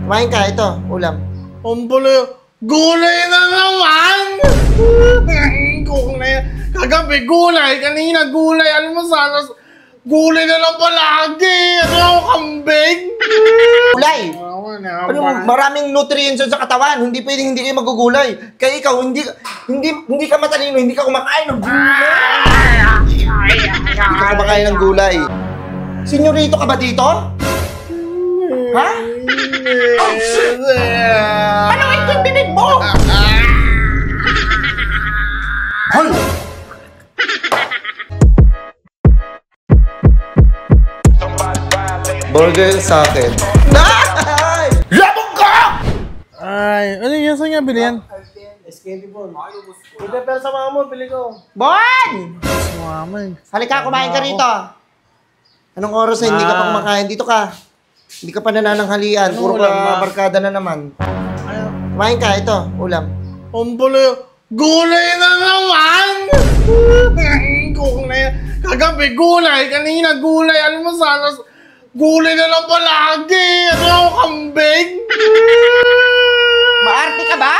Kumain ka, ito, ulam. Ampala, gulay na naman! Gulay. Kagabi gulay, kanina gulay. Alam mo sana, gulay na lang palagi. Ano, kambing? Gulay! Ano, maraming nutrients sa katawan. Hindi pwedeng hindi kayo magugulay. Kaya ikaw, hindi ka matalino, hindi ka kumakain ng gulay. Hindi ka kumakain ng gulay. Senyorito ka ba dito? Ha? Oh, shit! Paluin ko yung bibig mo! Hol! Burger sa akin. Ay! Labog ka! Ay, ano yan? Saan nga bili yan? Skateboard. Ito pero sa mama mo, bili ko. Bon! Sumamay. Halika, kumain ka rito. Anong oras na hindi ka pa kumakain? Dito ka. Hindi ka pa nanananghalian. Puro ka barkada na naman. Kumain ka, ito, ulam. Ampala, gulay na naman! Gulay. Kagabi gulay, kanina gulay. Alam mo sana, gulay na lang palagi. Ano, kambing? Maarte ka ba?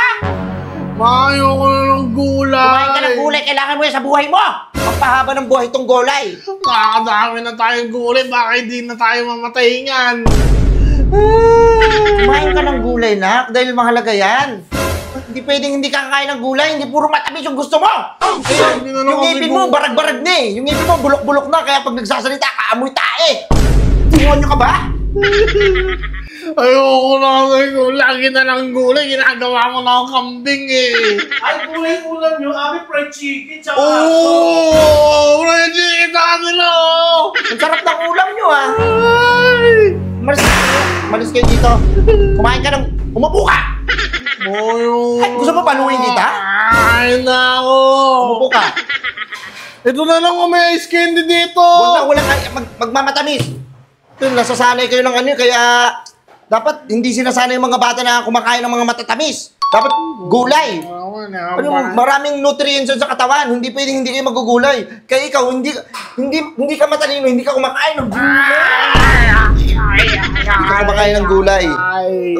Mayo ko na ng gulay. Kumain ka ng gulay, kailangan mo yan sa buhay mo. Magpahaba ng buhay itong gulay. Nakakadami na tayong gulay, baka hindi na tayo mamatay niyan. Kumain ka ng gulay, nak, dahil mahalaga yan. Hindi pwedeng hindi ka kakain ng gulay, hindi puro matamis yung gusto mo. Yung ngipin mo, barag-barag na eh. Yung ngipin mo, bulok-bulok na, kaya pag nagsasalita, kaamoy tae. Demonyo ka ba? Ayoko na kasi lagi na lang gulay, ginagawa mo na akong kambing eh. Ay, gulay ulam nyo, amin fried chicken, tsaka Oh, fried chicken sa kanila oh. Ang sarap ng ulam nyo ah. Ay! Malis kayo dito. Kumain ka ng... Umupo ka! Ay, gusto mo paluin kita? Ay, nako! Umupo ka. Ito na lang kung may ice candy dito. Wala magmamatamis. Ito, nasasanay kayo ng ano, kaya... Dapat hindi sinasanay yung mga bata na kumakain ng mga matatamis. Dapat gulay. Ano, maraming nutrients sa katawan. Hindi pwedeng hindi kayo magugulay. Kaya ikaw, hindi ka matalino, hindi ka kumakain ng gulay. Hindi ka kumakain ng gulay.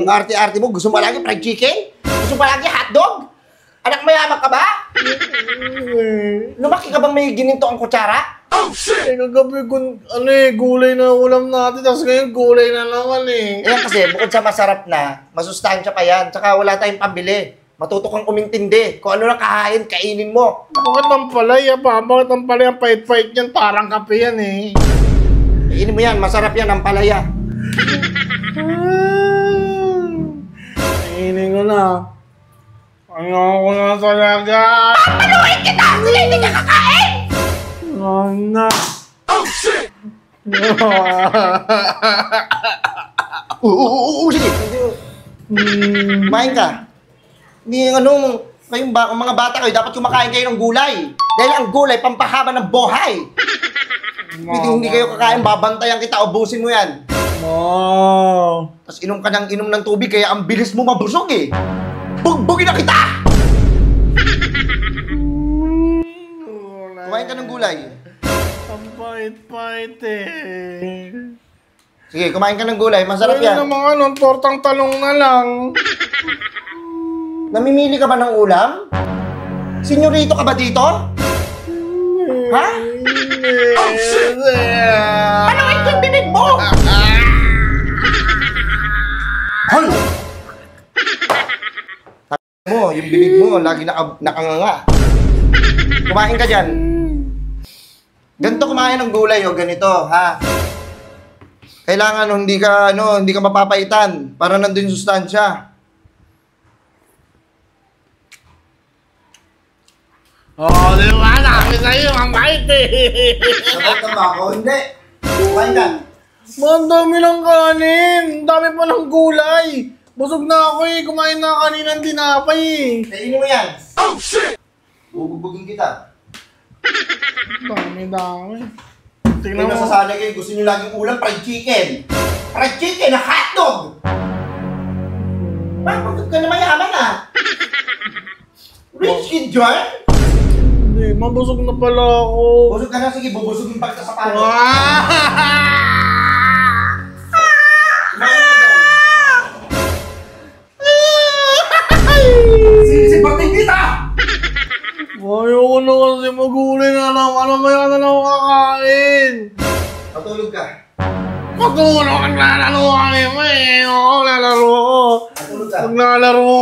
Ang arte-arte mo, gusto mo palagi fried chicken? Gusto mo palagi hotdog? Anak mayaman ka ba? Lumaki ka bang may gininto ang kutsara? Oh, shit! Eh, kagabi gulay na ulam natin, tapos ngayon gulay na naman eh. Ayan kasi, bukod sa masarap na, masustansya pa yan, tsaka wala tayong pambili. Matuto kang umintindi. Kung ano lang kahain, kainin mo. Bakit ang palaya pa? Bakit ang palaya ang pait-pait yan? Parang kape yan eh. Kainin mo yan, masarap yan ang palaya. Kainin ko na. Ayoko na talaga. Papaluin kita! Sige, hindi ka kakain! Ano? Oh, shit! Sige. Kumain ka. Hindi, kayong mga bata kayo, dapat kumakain kayo ng gulay. Dahil ang gulay, pampahaba ng buhay. Hindi kayo kakain, babantayan kita, ubusin mo yan. Tapos inom ka ng inom ng tubig, kaya ang bilis mo mabusog eh. Bugbugin na kita! Kumain ka ng gulay. Ang pait-pait eh. Sige, kumain ka ng gulay. Masarap yan. Ano naman tortang talong na lang. Namimili ka ba ng ulam? Senyorito ka ba dito? Ha? Oh, shit! Paluin ko yung bibig mo! Hol! Mo, yung bibig mo, lagi nakanganga. Kumain ka dyan. Ganito kumain ng gulay o ganito, ha? Kailangan hindi ka mapapaitan para nandun yung sustansya. Oh, di ba? Sabi sa'yo, ang bait eh. Sabay ka ba ako? Hindi. Kumain ka. Ang dami ng kanin. Ang dami pa ng gulay. Busog na ako eh. Kumain na kanina ng tinapay eh. Kainin mo yan. Oh, shit! Bubugbugin kita. Dami. Tingnan mo. Nasasanay kayo, gusto nyo laging ulam, fried chicken. Fried chicken na hotdog! Bakit ka na mayaman ah? Rich kid, John? Hindi, mabusog na pala ako. Busog ka na, sige, bubusogin pa kita sa palo. kasi magulay na naman. Ano ba yan na lang kakain? Matulog ka. Matulog, naglalaro kami. Oo, lalaro. Matulog ka. Naglalaro.